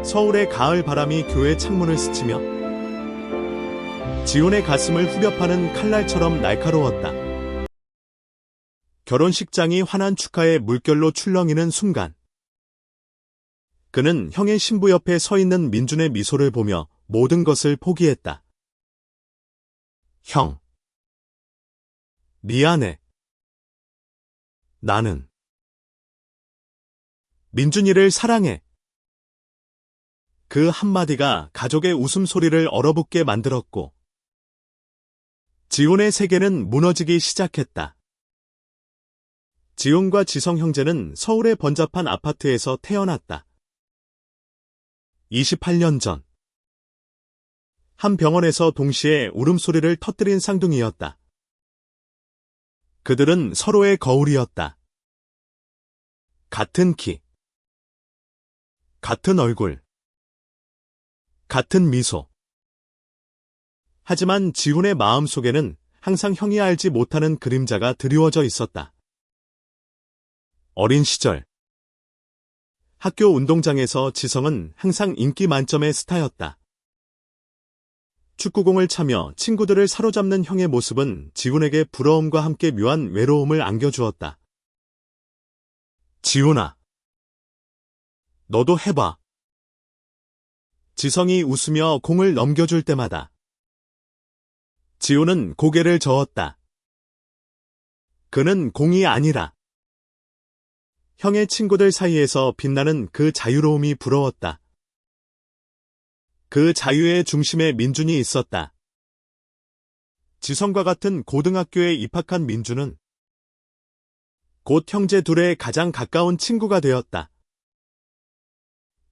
서울의 가을 바람이 교회 창문을 스치며 지훈의 가슴을 후벼파는 칼날처럼 날카로웠다. 결혼식장이 환한 축하의 물결로 출렁이는 순간 그는 형의 신부 옆에 서 있는 민준의 미소를 보며 모든 것을 포기했다. 형. 미안해. 나는 민준이를 사랑해. 그 한마디가 가족의 웃음소리를 얼어붙게 만들었고 지훈의 세계는 무너지기 시작했다. 지훈과 지성 형제는 서울의 번잡한 아파트에서 태어났다. 28년 전 한 병원에서 동시에 울음소리를 터뜨린 쌍둥이였다. 그들은 서로의 거울이었다. 같은 키, 같은 얼굴, 같은 미소. 하지만 지훈의 마음속에는 항상 형이 알지 못하는 그림자가 드리워져 있었다. 어린 시절 학교 운동장에서 지성은 항상 인기 만점의 스타였다. 축구공을 차며 친구들을 사로잡는 형의 모습은 지훈에게 부러움과 함께 묘한 외로움을 안겨주었다. 지훈아, 너도 해봐. 지성이 웃으며 공을 넘겨줄 때마다 지훈은 고개를 저었다. 그는 공이 아니라 형의 친구들 사이에서 빛나는 그 자유로움이 부러웠다. 그 자유의 중심에 민준이 있었다. 지성과 같은 고등학교에 입학한 민준은 곧 형제 둘의 가장 가까운 친구가 되었다.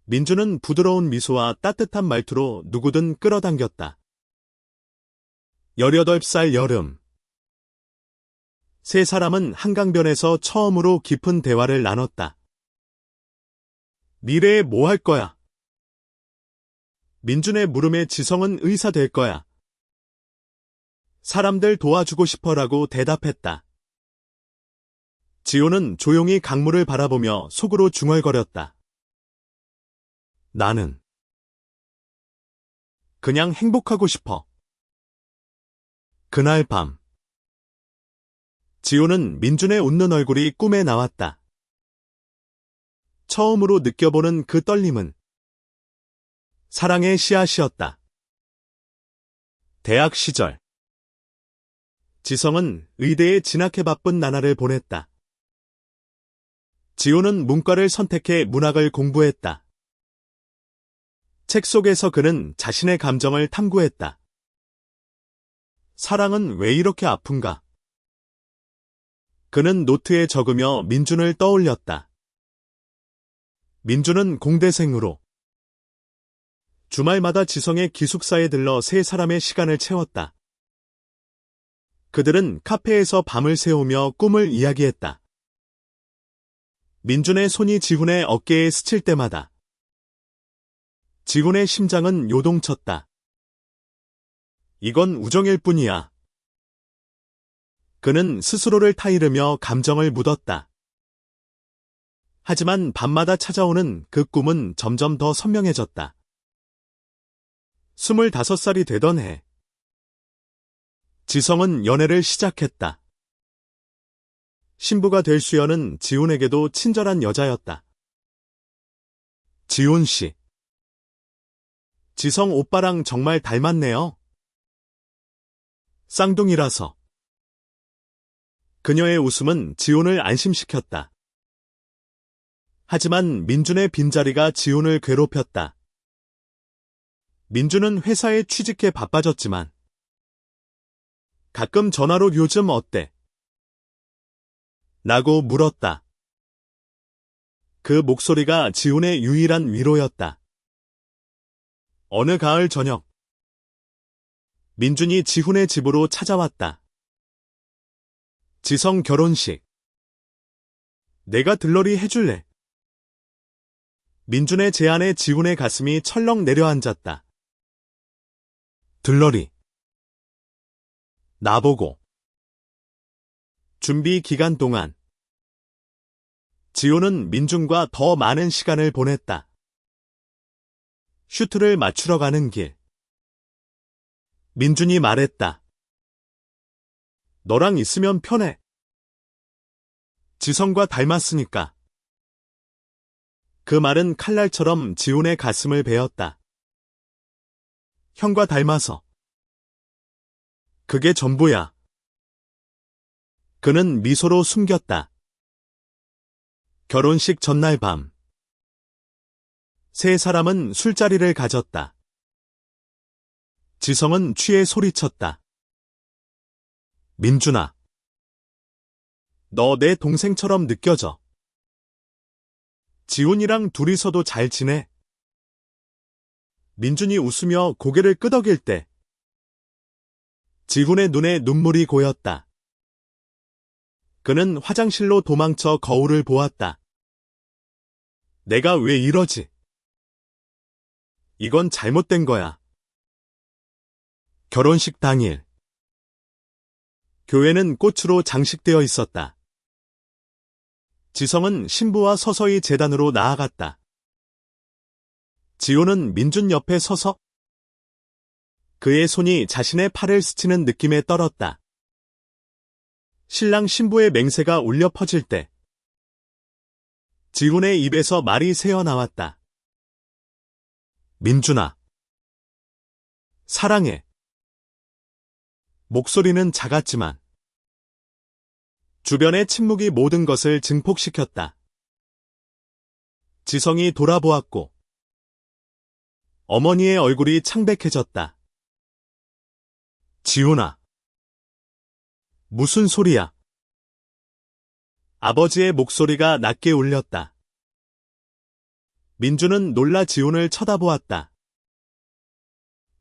민준은 부드러운 미소와 따뜻한 말투로 누구든 끌어당겼다. 18살 여름 세 사람은 한강변에서 처음으로 깊은 대화를 나눴다. 미래에 뭐 할 거야? 민준의 물음에 지성은 의사 될 거야. 사람들 도와주고 싶어라고 대답했다. 지호는 조용히 강물을 바라보며 속으로 중얼거렸다. 나는 그냥 행복하고 싶어. 그날 밤 지호는 민준의 웃는 얼굴이 꿈에 나왔다. 처음으로 느껴보는 그 떨림은 사랑의 씨앗이었다. 대학 시절 지성은 의대에 진학해 바쁜 나날을 보냈다. 지호는 문과를 선택해 문학을 공부했다. 책 속에서 그는 자신의 감정을 탐구했다. 사랑은 왜 이렇게 아픈가? 그는 노트에 적으며 민준을 떠올렸다. 민준은 공대생으로 주말마다 지성의 기숙사에 들러 세 스람의 시간을 채웠다. 그들은 카페에서 밤을 새우며 꿈을 이야기했다. 민준의 손이 지훈의 어깨에 스칠 때마다 지훈의 심장은 요동쳤다. 이건 우정일 뿐이야. 그는 스스로를 타이르며 감정을 묻었다. 하지만 밤마다 찾아오는 그 꿈은 점점 더 선명해졌다. 25살이 되던 해 지성은 연애를 시작했다. 신부가 될 수연은 지훈에게도 친절한 여자였다. 지훈 씨, 지성 오빠랑 정말 닮았네요. 쌍둥이라서. 그녀의 웃음은 지훈을 안심시켰다. 하지만 민준의 빈자리가 지훈을 괴롭혔다. 민준은 회사에 취직해 바빠졌지만 가끔 전화로 요즘 어때? 라고 물었다. 그 목소리가 지훈의 유일한 위로였다. 어느 가을 저녁 민준이 지훈의 집으로 찾아왔다. 지성 결혼식. 내가 들러리 해줄래. 민준의 제안에 지훈의 가슴이 철렁 내려앉았다. 들러리. 나보고. 준비 기간 동안 지훈은 민준과 더 많은 시간을 보냈다. 슈트를 맞추러 가는 길. 민준이 말했다. 너랑 있으면 편해. 지성과 닮았으니까. 그 말은 칼날처럼 지훈의 가슴을 베었다. 형과 닮아서. 그게 전부야. 그는 미소로 숨겼다. 결혼식 전날 밤. 세 사람은 술자리를 가졌다. 지성은 취해 소리쳤다. 민준아. 너 내 동생처럼 느껴져. 지훈이랑 둘이서도 잘 지내. 민준이 웃으며 고개를 끄덕일 때 지훈의 눈에 눈물이 고였다. 그는 화장실로 도망쳐 거울을 보았다. 내가 왜 이러지? 이건 잘못된 거야. 결혼식 당일. 교회는 꽃으로 장식되어 있었다. 지성은 신부와 서서히 제단으로 나아갔다. 지호는 민준 옆에 서서 그의 손이 자신의 팔을 스치는 느낌에 떨었다. 신랑 신부의 맹세가 울려 퍼질 때 지훈의 입에서 말이 새어나왔다. 민준아. 사랑해. 목소리는 작았지만 주변의 침묵이 모든 것을 증폭시켰다. 지성이 돌아보았고 어머니의 얼굴이 창백해졌다. 지훈아. 무슨 소리야? 아버지의 목소리가 낮게 울렸다. 민준은 놀라 지훈을 쳐다보았다.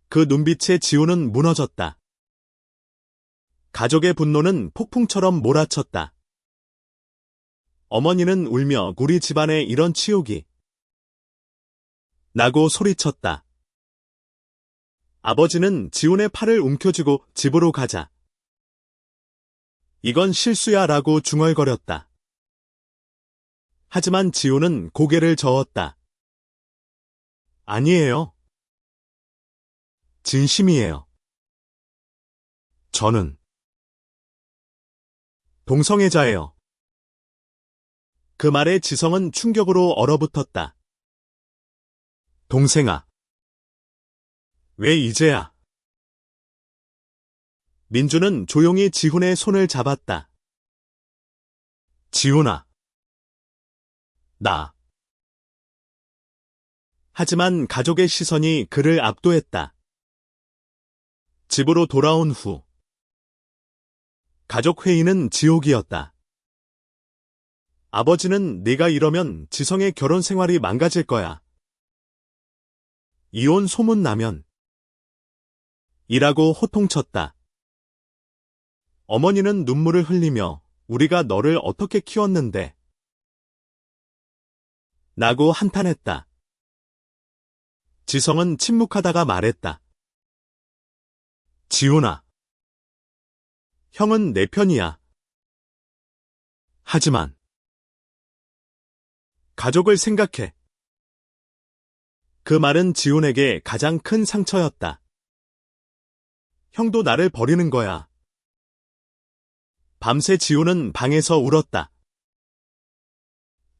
그 눈빛에 지훈은 무너졌다. 가족의 분노는 폭풍처럼 몰아쳤다. 어머니는 울며 우리 집안에 이런 치욕이 나고 소리쳤다. 아버지는 지훈의 팔을 움켜쥐고 집으로 가자. 이건 실수야 라고 중얼거렸다. 하지만 지훈은 고개를 저었다. 아니에요. 진심이에요. 저는 동성애자예요. 그 말에 지성은 충격으로 얼어붙었다. 동생아. 왜 이제야? 민준은 조용히 지훈의 손을 잡았다. 지훈아. 나. 하지만 가족의 시선이 그를 압도했다. 집으로 돌아온 후 가족 회의는 지옥이었다. 아버지는 네가 이러면 지성의 결혼 생활이 망가질 거야. 이혼 소문 나면 이라고 호통쳤다. 어머니는 눈물을 흘리며 우리가 너를 어떻게 키웠는데 라고 한탄했다. 지성은 침묵하다가 말했다. 지훈아. 형은 내 편이야. 하지만 가족을 생각해. 그 말은 지훈에게 가장 큰 상처였다. 형도 나를 버리는 거야. 밤새 지훈은 방에서 울었다.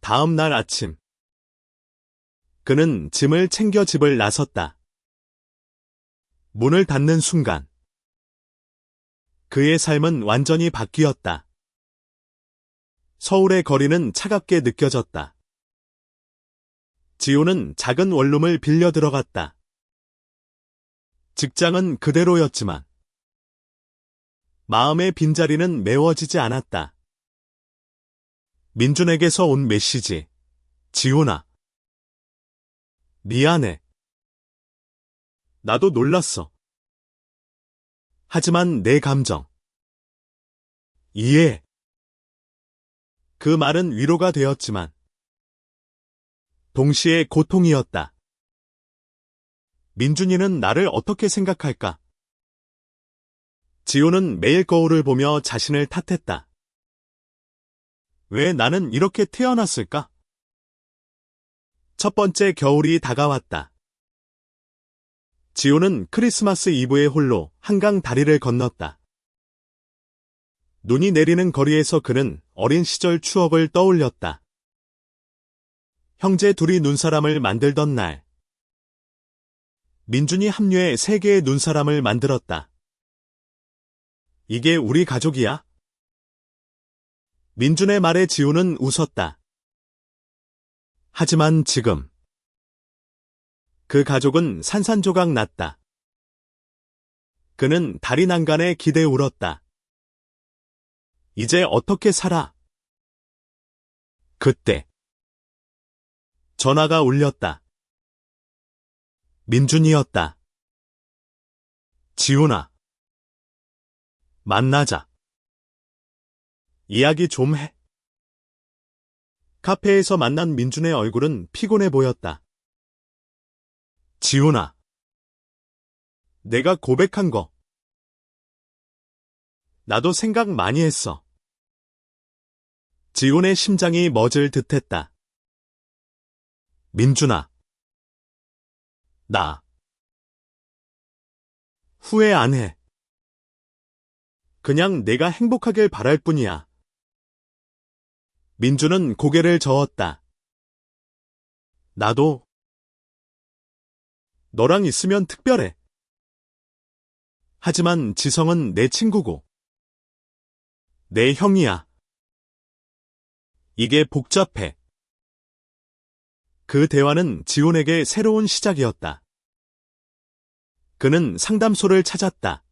다음 날 아침 그는 짐을 챙겨 집을 나섰다. 문을 닫는 순간 그의 삶은 완전히 바뀌었다. 서울의 거리는 차갑게 느껴졌다. 지호는 작은 원룸을 빌려 들어갔다. 직장은 그대로였지만 마음의 빈자리는 메워지지 않았다. 민준에게서 온 메시지. 지훈아. 미안해. 나도 놀랐어. 하지만 내 감정. 이해. 그 말은 위로가 되었지만 동시에 고통이었다. 민준이는 나를 어떻게 생각할까? 지호는 매일 거울을 보며 자신을 탓했다. 왜 나는 이렇게 태어났을까? 첫 번째 겨울이 다가왔다. 지호는 크리스마스 이브에 홀로 한강 다리를 건넜다. 눈이 내리는 거리에서 그는 어린 시절 추억을 떠올렸다. 형제 둘이 눈사람을 만들던 날. 민준이 합류해 3개의 눈사람을 만들었다. 이게 우리 가족이야? 민준의 말에 지호는 웃었다. 하지만 지금 그 가족은 산산조각 났다. 그는 다리 난간에 기대 울었다. 이제 어떻게 살아? 그때 전화가 울렸다. 민준이었다. 지훈아, 만나자. 이야기 좀 해. 카페에서 만난 민준의 얼굴은 피곤해 보였다. 지훈아, 내가 고백한 거. 나도 생각 많이 했어. 지훈의 심장이 멎을 듯했다. 민준아, 나 후회 안 해. 그냥 내가 행복하길 바랄 뿐이야. 민준은 고개를 저었다. 나도 너랑 있으면 특별해. 하지만 지성은 내 친구고 내 형이야. 이게 복잡해. 그 대화는 지훈에게 새로운 시작이었다. 그는 상담소를 찾았다.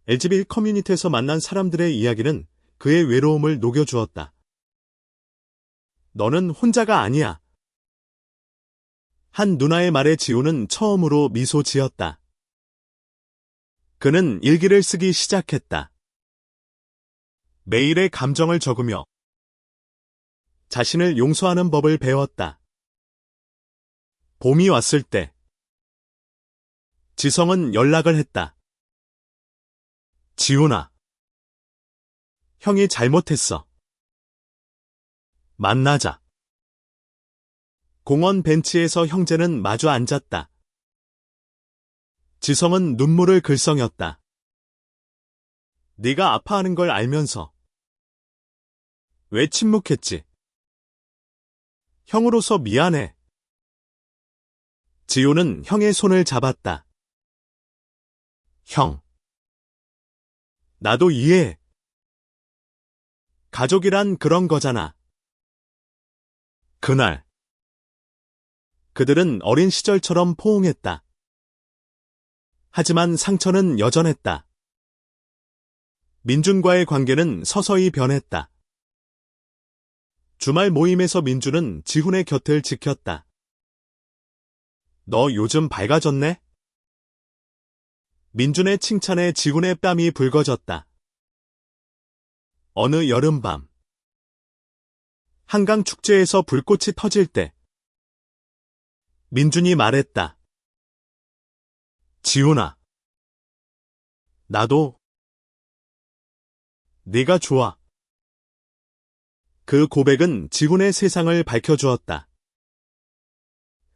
LGBT 커뮤니티에서 만난 사람들의 이야기는 그의 외로움을 녹여주었다. 너는 혼자가 아니야. 한 누나의 말에 지호는 처음으로 미소 지었다. 그는 일기를 쓰기 시작했다. 매일의 감정을 적으며 자신을 용서하는 법을 배웠다. 봄이 왔을 때 지성은 연락을 했다. 지훈아, 형이 잘못했어. 만나자. 공원 벤치에서 형제는 마주 앉았다. 지성은 눈물을 글썽였다. 네가 아파하는 걸 알면서 왜 침묵했지? 형으로서 미안해. 지호는 형의 손을 잡았다. 형, 나도 이해해. 가족이란 그런 거잖아. 그날 그들은 어린 시절처럼 포옹했다. 하지만 상처는 여전했다. 민준과의 관계는 서서히 변했다. 주말 모임에서 민준은 지훈의 곁을 지켰다. 너 요즘 밝아졌네? 민준의 칭찬에 지훈의 뺨이 붉어졌다. 어느 여름밤 한강 축제에서 불꽃이 터질 때 민준이 말했다. 지훈아, 나도 네가 좋아. 그 고백은 지훈의 세상을 밝혀주었다.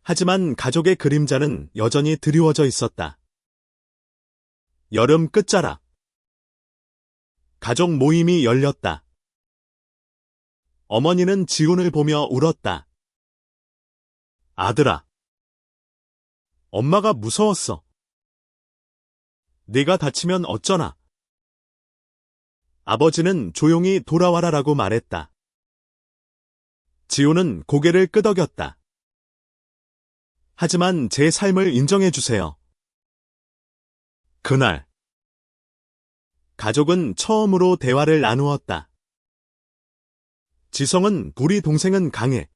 하지만 가족의 그림자는 여전히 드리워져 있었다. 여름 끝자락 가족 모임이 열렸다. 어머니는 지훈을 보며 울었다. 아들아, 엄마가 무서웠어. 네가 다치면 어쩌나. 아버지는 조용히 돌아와라라고 말했다. 지훈은 고개를 끄덕였다. 하지만 제 삶을 인정해주세요. 그날 가족은 처음으로 대화를 나누었다. 지성은 우리 동생은 강해.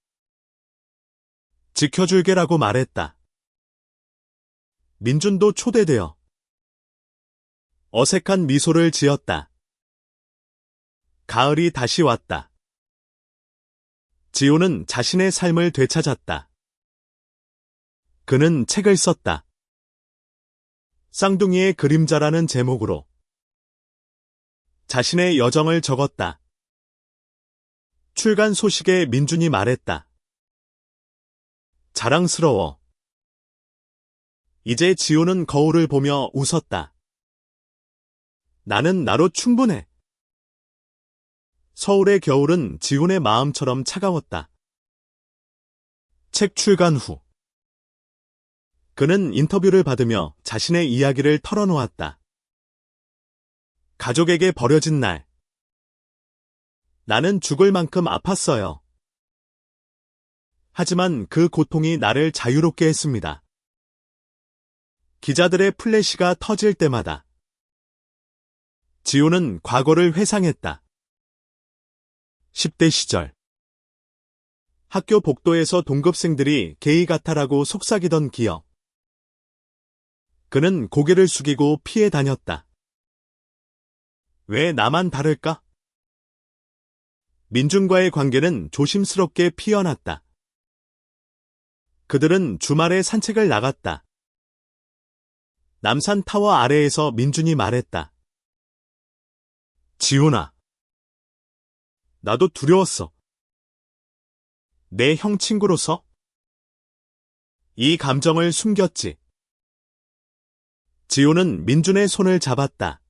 지켜줄게라고 말했다. 민준도 초대되어 어색한 미소를 지었다. 가을이 다시 왔다. 지호는 자신의 삶을 되찾았다. 그는 책을 썼다. 쌍둥이의 그림자라는 제목으로 자신의 여정을 적었다. 출간 소식에 민준이 말했다. 자랑스러워. 이제 지호는 거울을 보며 웃었다. 나는 나로 충분해. 서울의 겨울은 지훈의 마음처럼 차가웠다. 책 출간 후 그는 인터뷰를 받으며 자신의 이야기를 털어놓았다. 가족에게 버려진 날. 나는 죽을 만큼 아팠어요. 하지만 그 고통이 나를 자유롭게 했습니다. 기자들의 플래시가 터질 때마다 지호는 과거를 회상했다. 10대 시절 학교 복도에서 동급생들이 게이 같아라고 속삭이던 기억. 그는 고개를 숙이고 피해 다녔다. 왜 나만 다를까? 민준과의 관계는 조심스럽게 피어났다. 그들은 주말에 산책을 나갔다. 남산 타워 아래에서 민준이 말했다. 지훈아. 나도 두려웠어. 내 형 친구로서? 이 감정을 숨겼지. 지호는 민준의 손을 잡았다.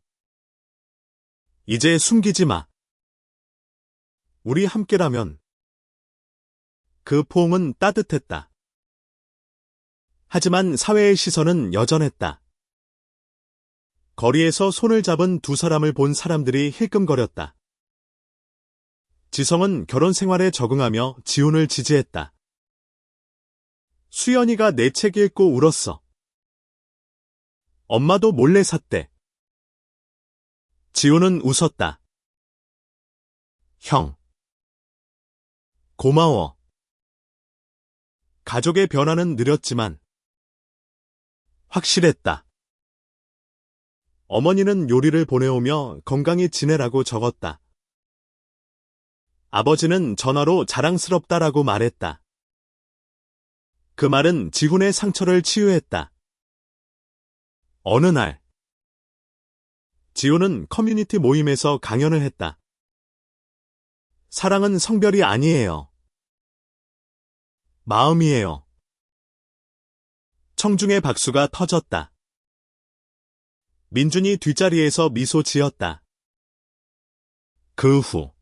이제 숨기지 마. 우리 함께라면. 그 포옹은 따뜻했다. 하지만 사회의 시선은 여전했다. 거리에서 손을 잡은 두 사람을 본 사람들이 힐끔거렸다. 지성은 결혼 생활에 적응하며 지훈을 지지했다. 수연이가 내 책 읽고 울었어. 엄마도 몰래 샀대. 지훈은 웃었다. 형. 고마워. 가족의 변화는 느렸지만 확실했다. 어머니는 요리를 보내오며 건강히 지내라고 적었다. 아버지는 전화로 자랑스럽다라고 말했다. 그 말은 지훈의 상처를 치유했다. 어느 날 지훈은 커뮤니티 모임에서 강연을 했다. 사랑은 성별이 아니에요. 마음이에요. 청중의 박수가 터졌다. 민준이 뒷자리에서 미소 지었다. 그 후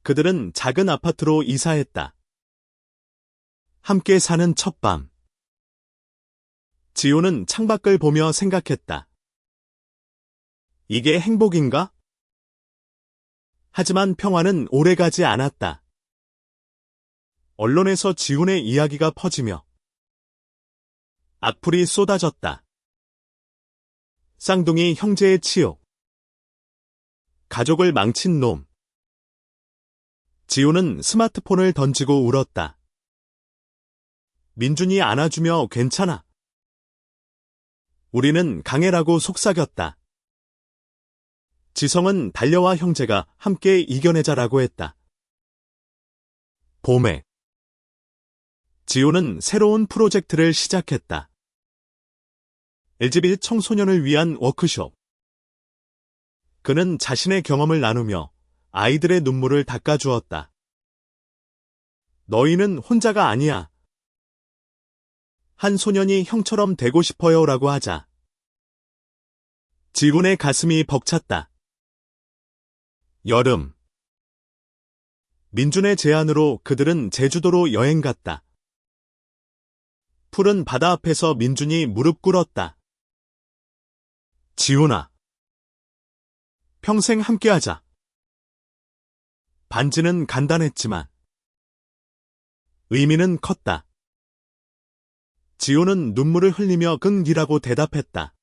그들은 작은 아파트로 이사했다. 함께 사는 첫 밤. 지호는 창밖을 보며 생각했다. 이게 행복인가? 하지만 평화는 오래가지 않았다. 언론에서 지훈의 이야기가 퍼지며 악플이 쏟아졌다. 쌍둥이 형제의 치욕. 가족을 망친 놈. 지호는 스마트폰을 던지고 울었다. 민준이 안아주며 괜찮아. 우리는 강해라고 속삭였다. 지성은 달려와 형제가 함께 이겨내자라고 했다. 봄에 지호는 새로운 프로젝트를 시작했다. LGBT 청소년을 위한 워크숍. 그는 자신의 경험을 나누며 아이들의 눈물을 닦아주었다. 너희는 혼자가 아니야. 한 소년이 형처럼 되고 싶어요라고 하자. 지훈의 가슴이 벅찼다. 여름. 민준의 제안으로 그들은 제주도로 여행 갔다. 푸른 바다 앞에서 민준이 무릎 꿇었다. 지훈아. 평생 함께하자. 반지는 간단했지만 의미는 컸다. 지호는 눈물을 흘리며 긍기라고 대답했다.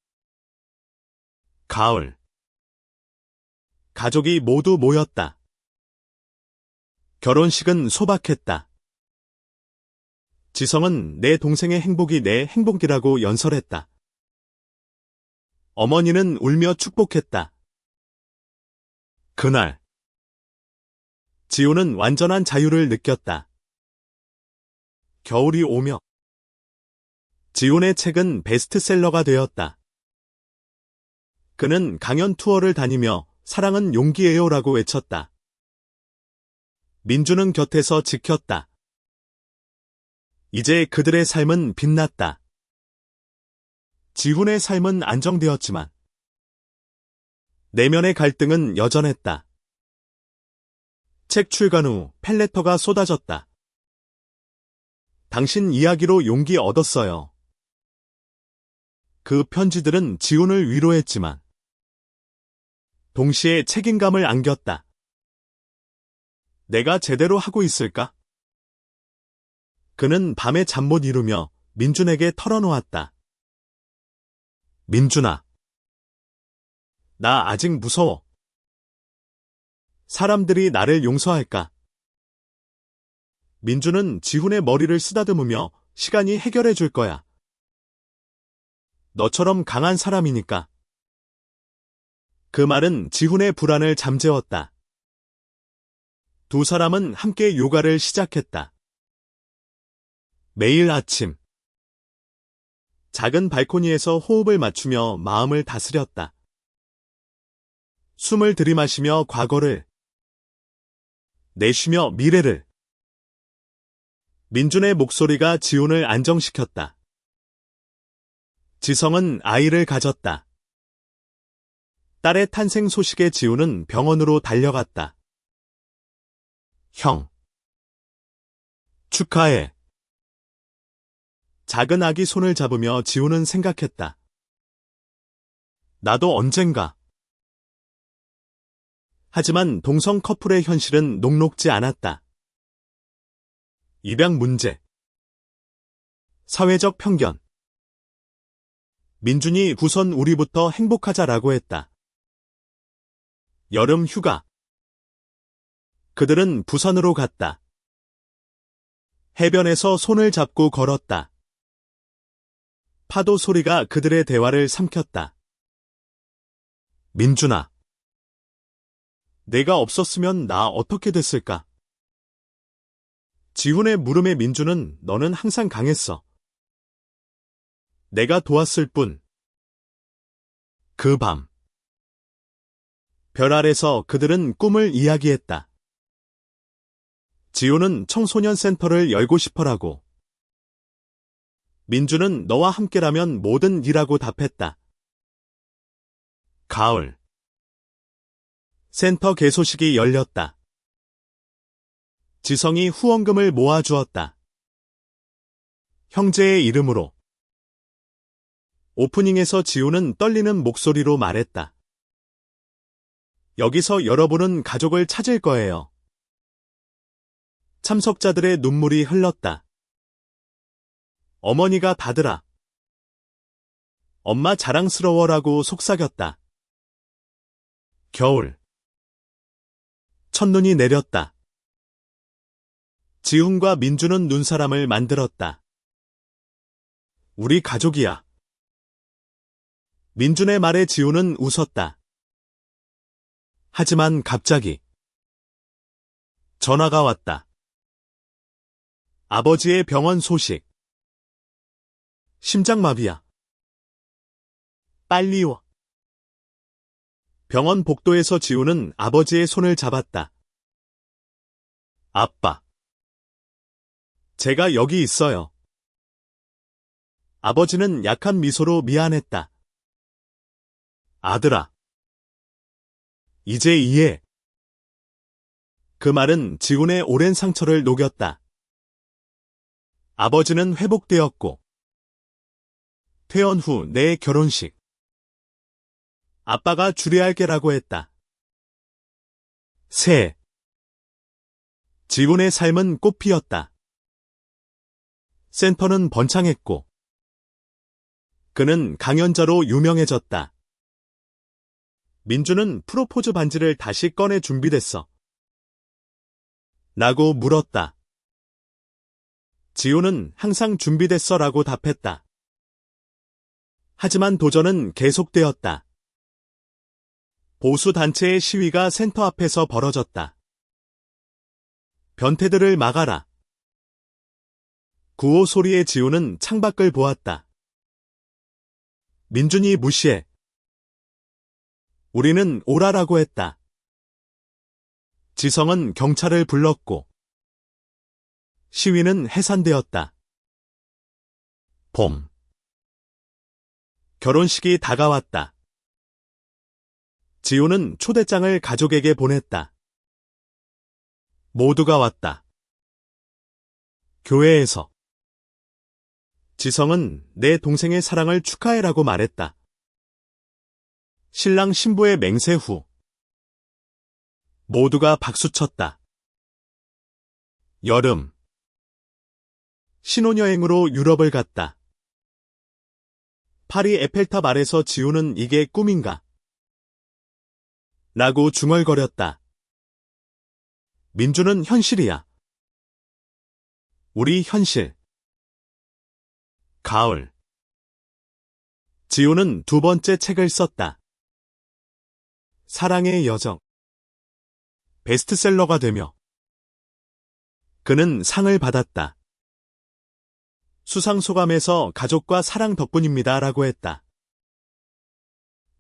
가을. 가족이 모두 모였다. 결혼식은 소박했다. 지성은 내 동생의 행복이 내 행복이라고 연설했다. 어머니는 울며 축복했다. 그날 지호는 완전한 자유를 느꼈다. 겨울이 오며 지훈의 책은 베스트셀러가 되었다. 그는 강연 투어를 다니며 사랑은 용기예요라고 외쳤다. 민준은 곁에서 지켰다. 이제 그들의 삶은 빛났다. 지훈의 삶은 안정되었지만 내면의 갈등은 여전했다. 책 출간 후 팬레터가 쏟아졌다. 당신 이야기로 용기 얻었어요. 그 편지들은 지훈을 위로했지만 동시에 책임감을 안겼다. 내가 제대로 하고 있을까? 그는 밤에 잠 못 이루며 민준에게 털어놓았다. 민준아, 나 아직 무서워. 사람들이 나를 용서할까? 민준은 지훈의 머리를 쓰다듬으며 시간이 해결해 줄 거야. 너처럼 강한 사람이니까. 그 말은 지훈의 불안을 잠재웠다. 두 사람은 함께 요가를 시작했다. 매일 아침 작은 발코니에서 호흡을 맞추며 마음을 다스렸다. 숨을 들이마시며 과거를, 내쉬며 미래를. 민준의 목소리가 지훈을 안정시켰다. 지성은 아이를 가졌다. 딸의 탄생 소식에 지훈은 병원으로 달려갔다. 형, 축하해. 작은 아기 손을 잡으며 지훈은 생각했다. 나도 언젠가. 하지만 동성 커플의 현실은 녹록지 않았다. 입양 문제, 사회적 편견. 민준이 우선 우리부터 행복하자라고 했다. 여름 휴가. 그들은 부산으로 갔다. 해변에서 손을 잡고 걸었다. 파도 소리가 그들의 대화를 삼켰다. 민준아, 내가 없었으면 나 어떻게 됐을까? 지훈의 물음에 민준은 너는 항상 강했어. 내가 도왔을 뿐. 그 밤. 별 아래서 그들은 꿈을 이야기했다. 지훈은 청소년 센터를 열고 싶어라고. 민준은 너와 함께라면 뭐든 일하고 답했다. 가을. 센터 개소식이 열렸다. 지성이 후원금을 모아주었다. 형제의 이름으로. 오프닝에서 지훈은 떨리는 목소리로 말했다. 여기서 여러분은 가족을 찾을 거예요. 참석자들의 눈물이 흘렀다. 어머니가 다들아. 엄마 자랑스러워라고 속삭였다. 겨울. 첫눈이 내렸다. 지훈과 민준은 눈사람을 만들었다. 우리 가족이야. 민준의 말에 지훈은 웃었다. 하지만 갑자기 전화가 왔다. 아버지의 병원 소식. 심장마비야. 빨리 와. 병원 복도에서 지훈은 아버지의 손을 잡았다. 아빠. 제가 여기 있어요. 아버지는 약한 미소로 미안했다. 아들아. 이제 이해. 그 말은 지훈의 오랜 상처를 녹였다. 아버지는 회복되었고, 퇴원 후 내 결혼식. 아빠가 주례할게라고 했다. 새. 지훈의 삶은 꽃피었다. 센터는 번창했고, 그는 강연자로 유명해졌다. 민준은 프로포즈 반지를 다시 꺼내 준비됐어. 라고 물었다. 지훈은 항상 준비됐어 라고 답했다. 하지만 도전은 계속되었다. 보수단체의 시위가 센터 앞에서 벌어졌다. 변태들을 막아라. 구호 소리에 지훈은 창밖을 보았다. 민준이 무시해. 우리는 오라라고 했다. 지성은 경찰을 불렀고, 시위는 해산되었다. 봄. 결혼식이 다가왔다. 지우는 초대장을 가족에게 보냈다. 모두가 왔다. 교회에서 지성은 내 동생의 사랑을 축하해라고 말했다. 신랑 신부의 맹세 후 모두가 박수쳤다. 여름 신혼여행으로 유럽을 갔다. 파리 에펠탑 아래서 지우는 이게 꿈인가? 라고 중얼거렸다. 민주는 현실이야. 우리 현실. 가을. 지우는 두 번째 책을 썼다. 사랑의 여정. 베스트셀러가 되며 그는 상을 받았다. 수상소감에서 가족과 사랑 덕분입니다 라고 했다.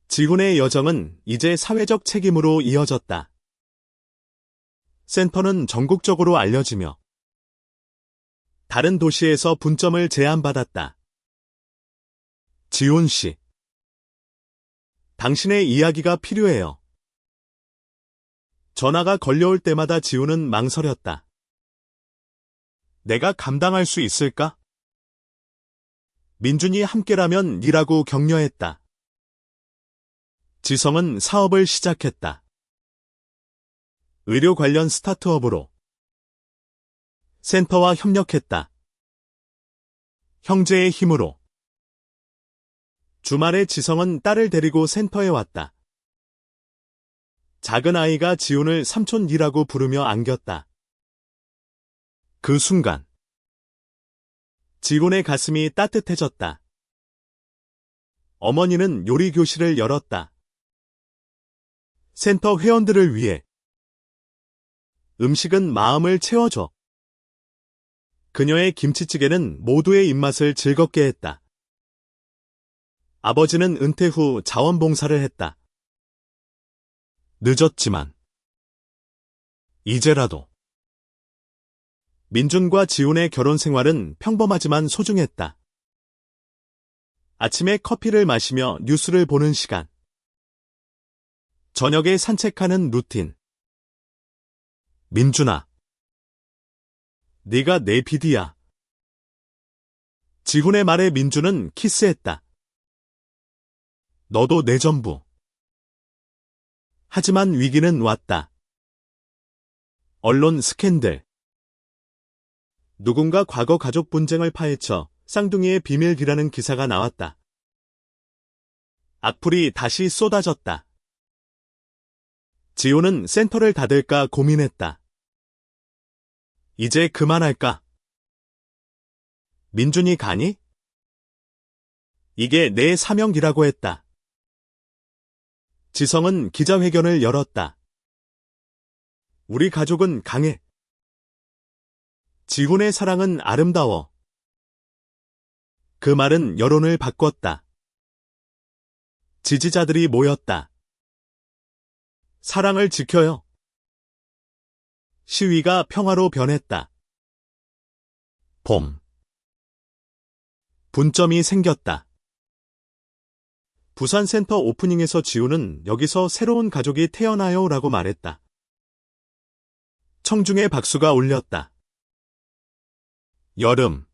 지훈의 여정은 이제 사회적 책임으로 이어졌다. 센터는 전국적으로 알려지며 다른 도시에서 분점을 제안받았다. 지훈 씨, 당신의 이야기가 필요해요. 전화가 걸려올 때마다 지훈은 망설였다. 내가 감당할 수 있을까? 민준이 함께라면 니라고 격려했다. 지성은 사업을 시작했다. 의료 관련 스타트업으로 센터와 협력했다. 형제의 힘으로 주말에 지성은 딸을 데리고 센터에 왔다. 작은 아이가 지훈을 삼촌이라고 부르며 안겼다. 그 순간 지훈의 가슴이 따뜻해졌다. 어머니는 요리 교실을 열었다. 센터 회원들을 위해 음식은 마음을 채워줘. 그녀의 김치찌개는 모두의 입맛을 즐겁게 했다. 아버지는 은퇴 후 자원봉사를 했다. 늦었지만 이제라도 민준과 지훈의 결혼 생활은 평범하지만 소중했다. 아침에 커피를 마시며 뉴스를 보는 시간. 저녁에 산책하는 루틴. 민준아, 네가 내 비디야. 지훈의 말에 민준은 키스했다. 너도 내 전부. 하지만 위기는 왔다. 언론 스캔들. 누군가 과거 가족 분쟁을 파헤쳐 쌍둥이의 비밀기라는 기사가 나왔다. 악플이 다시 쏟아졌다. 지호는 센터를 닫을까 고민했다. 이제 그만할까? 민준이 가니? 이게 내 사명이라고 했다. 지성은 기자회견을 열었다. 우리 가족은 강해. 지훈의 사랑은 아름다워. 그 말은 여론을 바꿨다. 지지자들이 모였다. 사랑을 지켜요. 시위가 평화로 변했다. 봄. 분점이 생겼다. 부산센터 오프닝에서 지우는 여기서 새로운 가족이 태어나요 라고 말했다. 청중의 박수가 울렸다. 여름.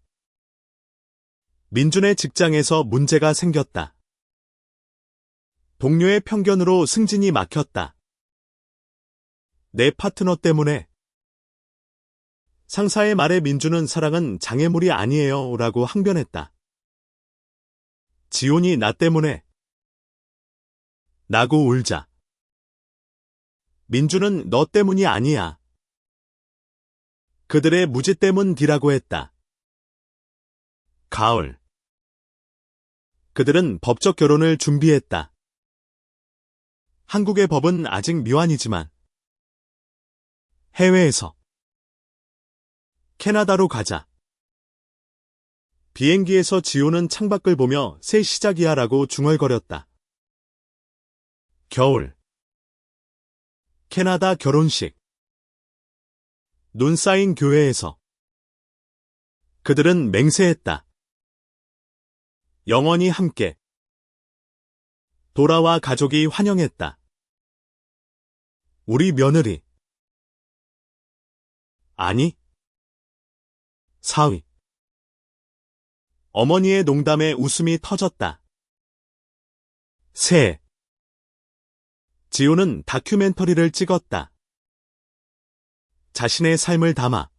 민준의 직장에서 문제가 생겼다. 동료의 편견으로 승진이 막혔다. 내 파트너 때문에. 상사의 말에 민준은 사랑은 장애물이 아니에요 라고 항변했다. 지훈이 나 때문에. 라고 울자. 민준은 너 때문이 아니야. 그들의 무지 때문이라고 했다. 가을. 그들은 법적 결혼을 준비했다. 한국의 법은 아직 미완이지만 해외에서 캐나다로 가자. 비행기에서 지호는 창밖을 보며 새 시작이야 라고 중얼거렸다. 겨울. 캐나다 결혼식. 눈 쌓인 교회에서 그들은 맹세했다. 영원히 함께. 돌아와 가족이 환영했다. 우리 며느리. 아니. 사위. 어머니의 농담에 웃음이 터졌다. 새. 지우는 다큐멘터리를 찍었다. 자신의 삶을 담아.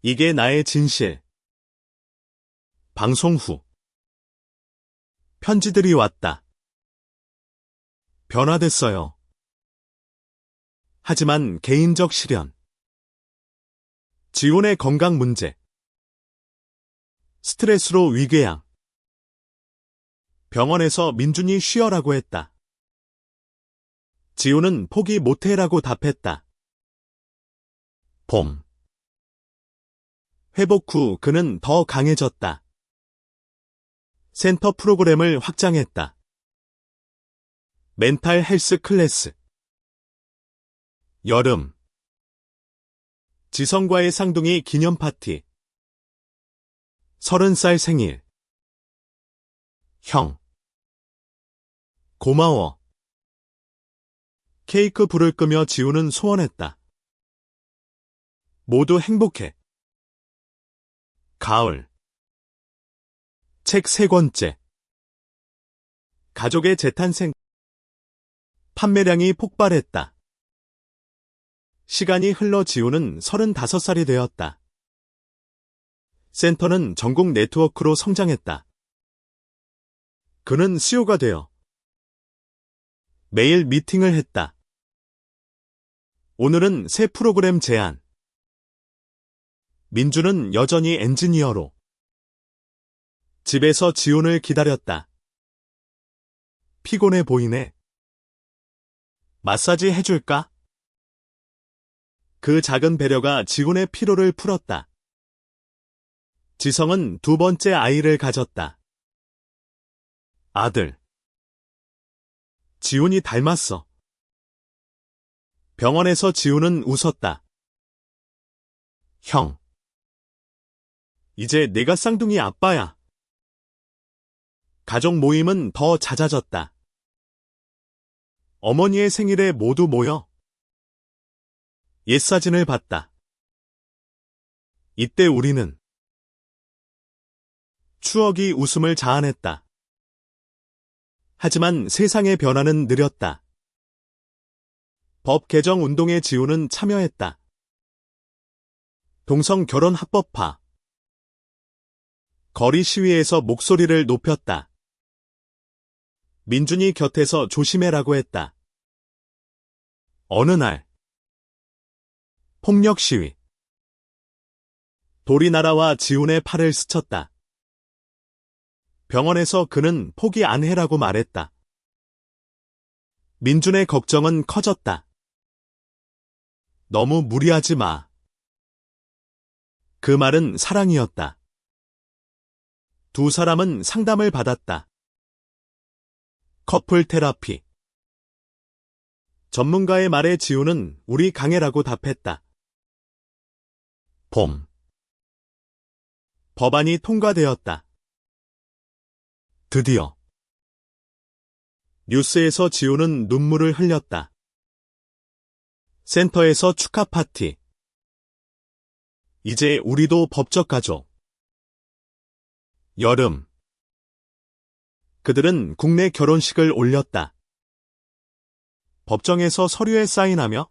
이게 나의 진실. 방송 후. 편지들이 왔다. 변화됐어요. 하지만 개인적 시련. 지훈의 건강 문제. 스트레스로 위궤양. 병원에서 민준이 쉬어라고 했다. 지훈은 포기 못해라고 답했다. 봄. 회복 후 그는 더 강해졌다. 센터 프로그램을 확장했다. 멘탈 헬스 클래스. 여름. 지성과의 쌍둥이 기념 파티. 30살 생일. 형. 고마워. 케이크 불을 끄며 지우는 소원했다. 모두 행복해. 가을. 책 3권째. 가족의 재탄생. 판매량이 폭발했다. 시간이 흘러 지우는 35살이 되었다. 센터는 전국 네트워크로 성장했다. 그는 CEO가 되어 매일 미팅을 했다. 오늘은 새 프로그램 제안. 민주는 여전히 엔지니어로. 집에서 지훈을 기다렸다. 피곤해 보이네. 마사지 해줄까? 그 작은 배려가 지훈의 피로를 풀었다. 지성은 2번째 아이를 가졌다. 아들. 지훈이 닮았어. 병원에서 지훈은 웃었다. 형. 이제 내가 쌍둥이 아빠야. 가족 모임은 더 잦아졌다. 어머니의 생일에 모두 모여 옛사진을 봤다. 이때 우리는 추억이 웃음을 자아냈다. 하지만 세상의 변화는 느렸다. 법 개정 운동에 지우는 참여했다. 동성 결혼 합법화. 거리 시위에서 목소리를 높였다. 민준이 곁에서 조심해라고 했다. 어느 날. 폭력 시위. 돌이 날아와 지훈의 팔을 스쳤다. 병원에서 그는 포기 안 해라고 말했다. 민준의 걱정은 커졌다. 너무 무리하지 마. 그 말은 사랑이었다. 두 사람은 상담을 받았다. 커플 테라피. 전문가의 말에 지우는 우리 강해라고 답했다. 봄. 법안이 통과되었다. 드디어. 뉴스에서 지우는 눈물을 흘렸다. 센터에서 축하 파티. 이제 우리도 법적 가족. 여름. 그들은 국내 결혼식을 올렸다. 법정에서 서류에 사인하며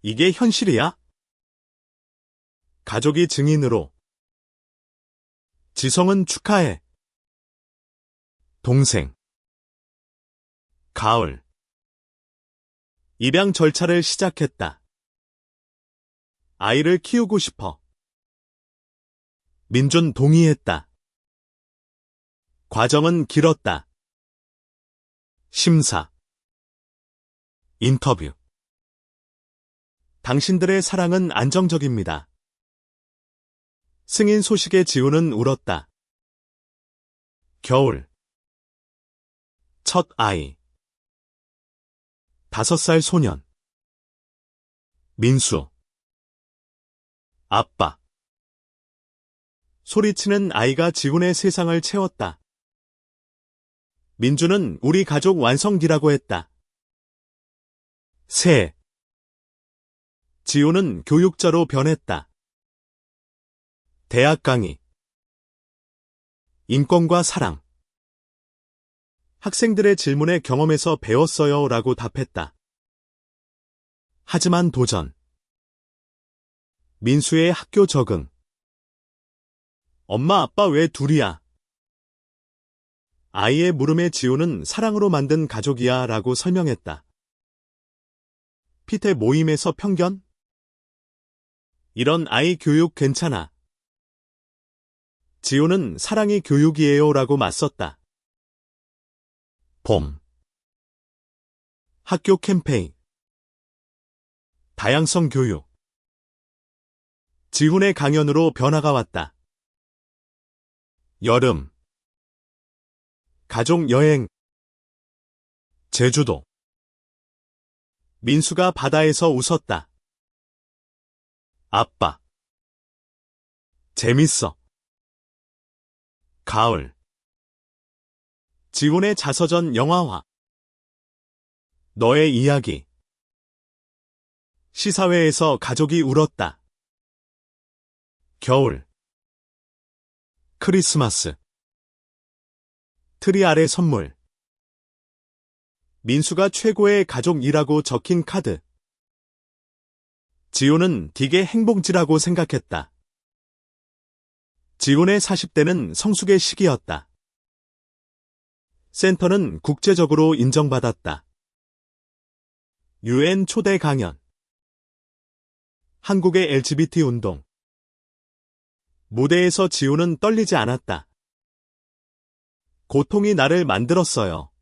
이게 현실이야? 가족이 증인으로. 지성은 축하해. 동생. 가을. 입양 절차를 시작했다. 아이를 키우고 싶어. 민준 동의했다. 과정은 길었다. 심사. 인터뷰. 당신들의 사랑은 안정적입니다. 승인 소식에 지우는 울었다. 겨울. 첫 아이. 5살 소년. 민수. 아빠. 소리치는 아이가 지훈의 세상을 채웠다. 민주는 우리 가족 완성기라고 했다. 새. 지우는 교육자로 변했다. 대학 강의. 인권과 사랑. 학생들의 질문에 경험에서 배웠어요 라고 답했다. 하지만 도전. 민수의 학교 적응. 엄마 아빠 왜 둘이야? 아이의 물음에 지우는 사랑으로 만든 가족이야 라고 설명했다. 피테 모임에서 편견? 이런 아이 교육 괜찮아. 지우는 사랑이 교육이에요 라고 맞섰다. 봄. 학교 캠페인. 다양성 교육. 지훈의 강연으로 변화가 왔다. 여름. 가족 여행. 제주도. 민수가 바다에서 웃었다. 아빠. 재밌어. 가을. 지훈의 자서전 영화화. 너의 이야기. 시사회에서 가족이 울었다. 겨울. 크리스마스. 트리 아래 선물. 민수가 최고의 가족이라고 적힌 카드. 지훈은 되게 행복지라고 생각했다. 지훈의 40대는 성숙의 시기였다. 센터는 국제적으로 인정받았다. UN 초대 강연. 한국의 LGBT 운동. 무대에서 지훈은 떨리지 않았다. 고통이 나를 만들었어요.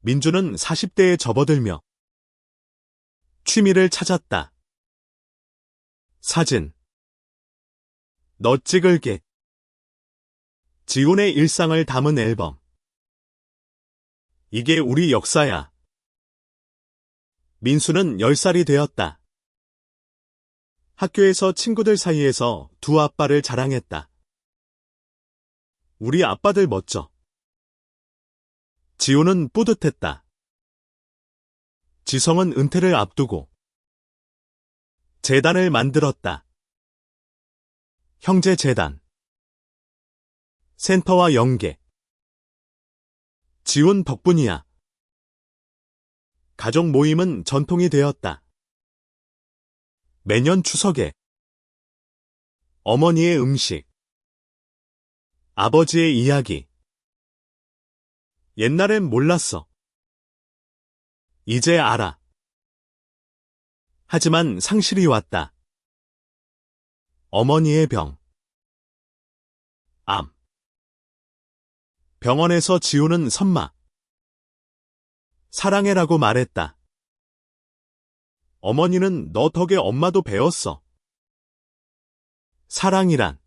민주는 40대에 접어들며 취미를 찾았다. 사진. 너 찍을게. 지훈의 일상을 담은 앨범. 이게 우리 역사야. 민수는 10살이 되었다. 학교에서 친구들 사이에서 두 아빠를 자랑했다. 우리 아빠들 멋져. 지훈은 뿌듯했다. 지성은 은퇴를 앞두고 재단을 만들었다. 형제재단. 센터와 연계. 지훈 덕분이야. 가족 모임은 전통이 되었다. 매년 추석에 어머니의 음식. 아버지의 이야기. 옛날엔 몰랐어. 이제 알아. 하지만 상실이 왔다. 어머니의 병. 암. 병원에서 지우는 선마. 사랑해라고 말했다. 어머니는 너 덕에 엄마도 배웠어. 사랑이란.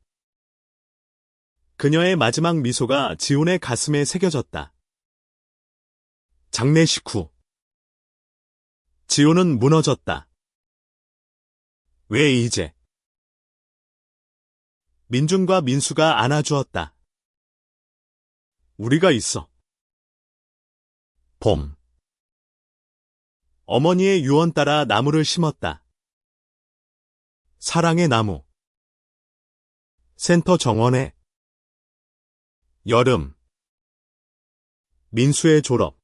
그녀의 마지막 미소가 지훈의 가슴에 새겨졌다. 장례식 후. 지훈은 무너졌다. 왜 이제? 민준과 민수가 안아주었다. 우리가 있어. 봄. 어머니의 유언 따라 나무를 심었다. 사랑의 나무. 센터 정원에. 여름. 민수의 졸업.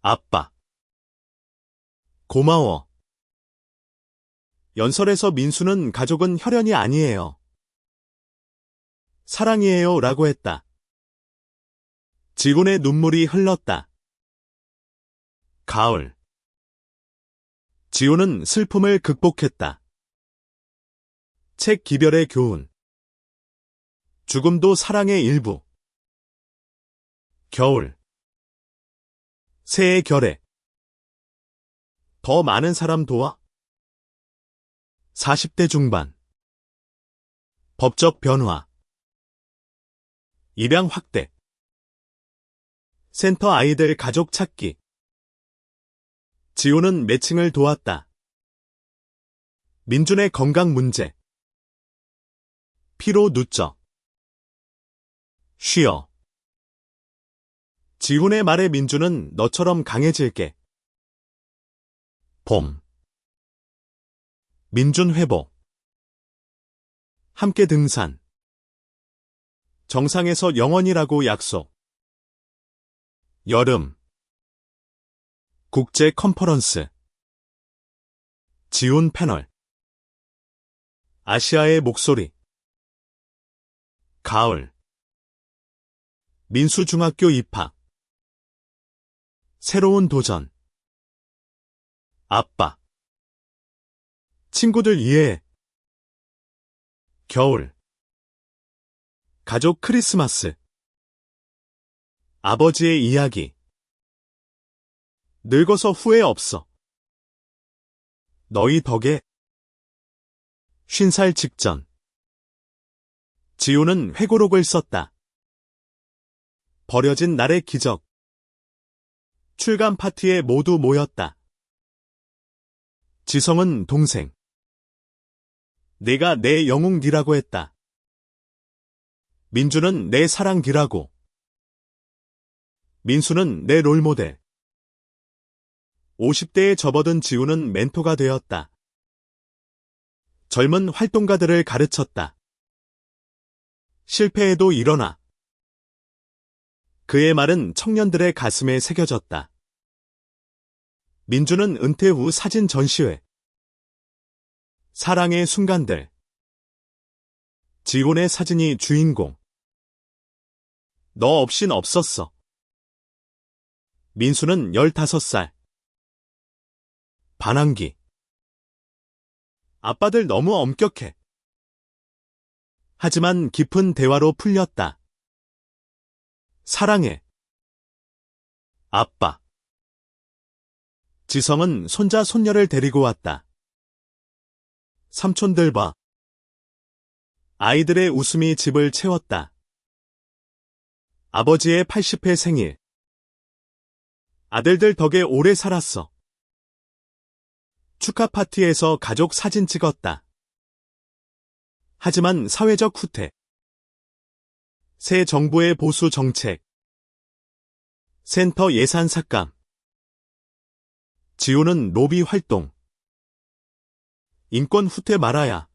아빠. 고마워. 연설에서 민수는 가족은 혈연이 아니에요. 사랑이에요 라고 했다. 지훈의 눈물이 흘렀다. 가을. 지훈은 슬픔을 극복했다. 책 기별의 교훈. 죽음도 사랑의 일부. 겨울. 새해 결례. 더 많은 사람 도와. 40대 중반. 법적 변화. 입양 확대. 센터 아이들 가족 찾기. 지훈은 매칭을 도왔다. 민준의 건강 문제. 피로 누적. 쉬어. 지훈의 말에 민주는 너처럼 강해질게. 봄. 민준 회복. 함께 등산. 정상에서 영원이라고 약속. 여름. 국제 컨퍼런스. 지훈 패널. 아시아의 목소리. 가을. 민수중학교 입학. 새로운 도전. 아빠. 친구들 이해해. 겨울. 가족 크리스마스. 아버지의 이야기. 늙어서 후회 없어. 너희 덕에. 50살 직전. 지훈은 회고록을 썼다. 버려진 날의 기적. 출간 파티에 모두 모였다. 지성은 동생. 내가 내 영웅 니라고 했다. 민주는 내 사랑 니라고. 민수는 내 롤모델. 50대에 접어든 지훈은 멘토가 되었다. 젊은 활동가들을 가르쳤다. 실패해도 일어나. 그의 말은 청년들의 가슴에 새겨졌다. 민주는 은퇴 후 사진 전시회. 사랑의 순간들. 지훈의 사진이 주인공. 너 없인 없었어. 민수는 15살. 반항기. 아빠들 너무 엄격해. 하지만 깊은 대화로 풀렸다. 사랑해. 아빠. 지성은 손자 손녀를 데리고 왔다. 삼촌들 봐. 아이들의 웃음이 집을 채웠다. 아버지의 80회 생일. 아들들 덕에 오래 살았어. 축하 파티에서 가족 사진 찍었다. 하지만 사회적 후퇴. 새 정부의 보수 정책. 센터 예산 삭감. 지훈은 로비 활동. 인권 후퇴 말아야.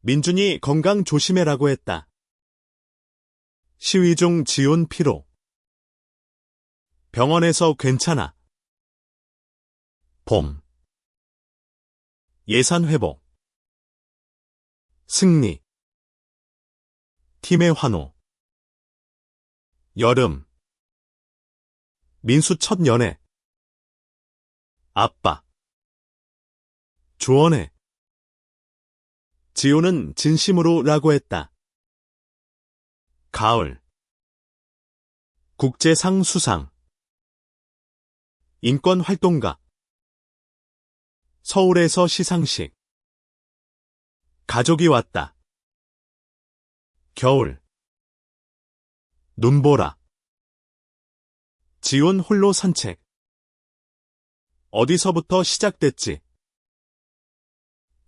민준이 건강 조심해라고 했다. 시위 중 지훈 피로. 병원에서 괜찮아. 봄. 예산 회복. 승리. 팀의 환호. 여름. 민수 첫 연애. 아빠. 조언해. 지훈은 진심으로 라고 했다. 가을. 국제상 수상. 인권활동가. 서울에서 시상식. 가족이 왔다. 겨울. 눈보라. 지훈 홀로 산책. 어디서부터 시작됐지?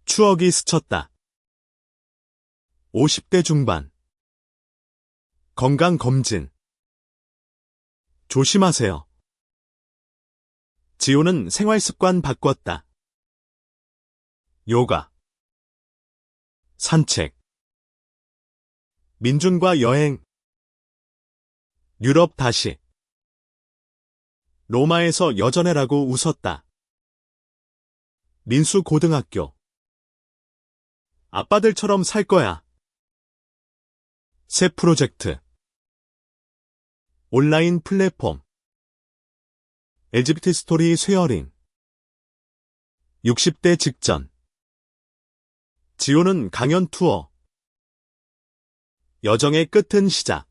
추억이 스쳤다. 50대 중반. 건강검진. 조심하세요. 지훈은 생활습관 바꿨다. 요가. 산책. 민준과 여행. 유럽 다시. 로마에서 여전해라고 웃었다. 민수 고등학교. 아빠들처럼 살 거야. 새 프로젝트. 온라인 플랫폼. LGBT 스토리 쉐어링. 60대 직전. 지훈은 강연 투어. 여정의 끝은 시작.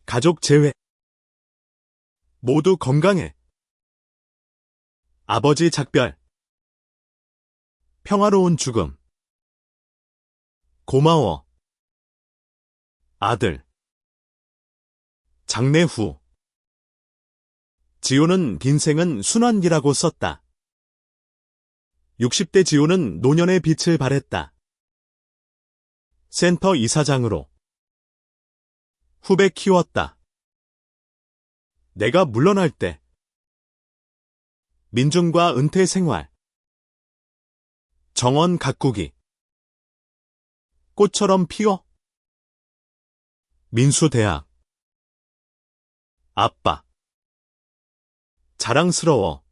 가족 재회. 모두 건강해. 아버지 작별. 평화로운 죽음. 고마워. 아들. 장례 후. 지훈은 빈생은 순환기라고 썼다. 60대 지훈은 노년의 빛을 발했다. 센터 이사장으로. 후배 키웠다. 내가 물러날 때. 민준과 은퇴 생활. 정원 가꾸기. 꽃처럼 피어. 민수 대학. 아빠. 자랑스러워.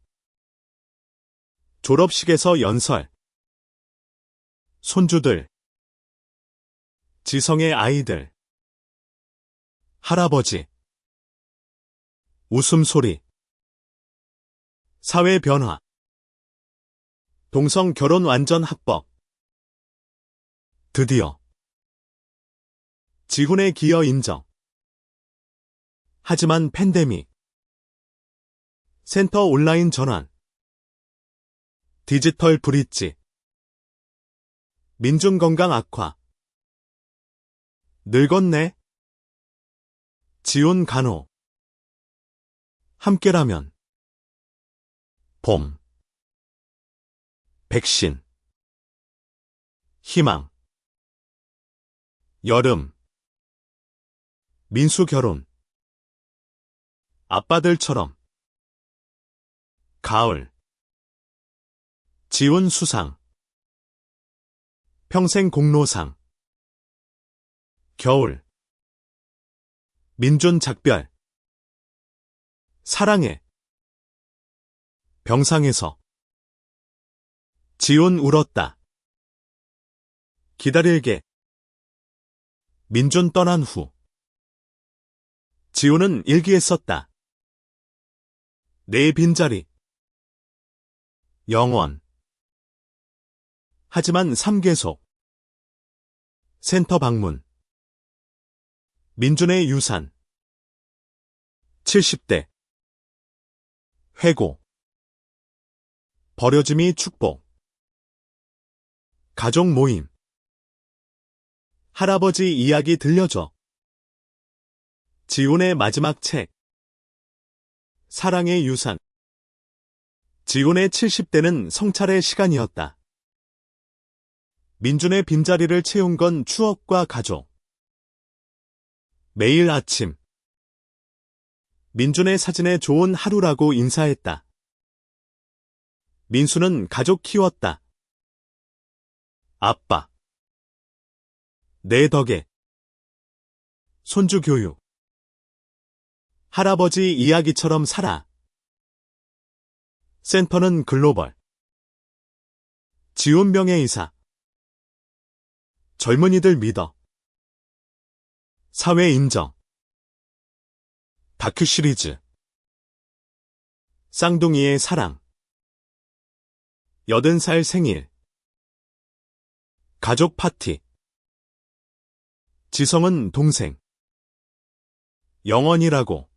졸업식에서 연설. 손주들. 지성의 아이들. 할아버지. 웃음소리. 사회 변화. 동성 결혼 완전 합법. 드디어. 지훈의 기여 인정. 하지만 팬데믹. 센터 온라인 전환. 디지털 브릿지. 민준 건강 악화. 늙었네. 지훈 간호. 함께라면. 봄. 백신. 희망. 여름. 민수 결혼. 아빠들처럼. 가을. 지훈 수상. 평생 공로상. 겨울. 민준 작별. 사랑해. 병상에서. 지훈 울었다. 기다릴게. 민준 떠난 후. 지훈은 일기에 썼다. 내 빈자리. 영원. 하지만 3계속. 센터 방문. 민준의 유산. 70대. 회고. 버려짐이 축복. 가족 모임. 할아버지 이야기 들려줘. 지훈의 마지막 책. 사랑의 유산. 지훈의 70대는 성찰의 시간이었다. 민준의 빈자리를 채운 건 추억과 가족. 매일 아침. 민준의 사진에 좋은 하루라고 인사했다. 민수는 가족 키웠다. 아빠. 내 덕에. 손주 교육. 할아버지 이야기처럼 살아. 센터는 글로벌. 지훈 명예이사. 젊은이들 믿어. 사회 인정. 다큐 시리즈. 쌍둥이의 사랑. 80살 생일. 가족 파티. 지성은 동생. 영원이라고.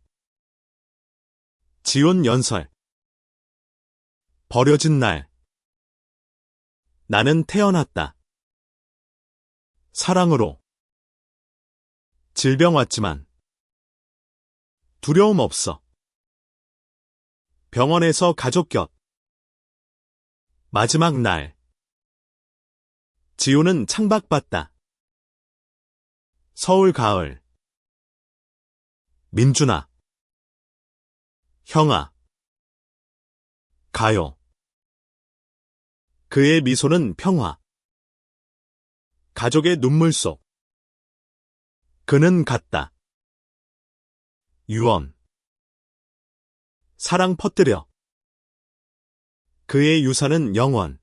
지훈 연설. 버려진 날. 나는 태어났다. 사랑으로. 질병 왔지만 두려움 없어. 병원에서 가족 곁. 마지막 날. 지훈은 창밖봤다. 서울 가을. 민준아. 형아. 가요. 그의 미소는 평화. 가족의 눈물 속. 그는 갔다. 유언. 사랑 퍼뜨려. 그의 유산은 영원.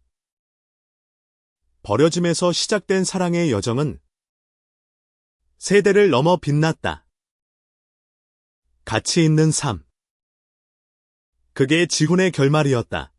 버려짐에서 시작된 사랑의 여정은 세대를 넘어 빛났다. 가치 있는 삶. 그게 지훈의 결말이었다.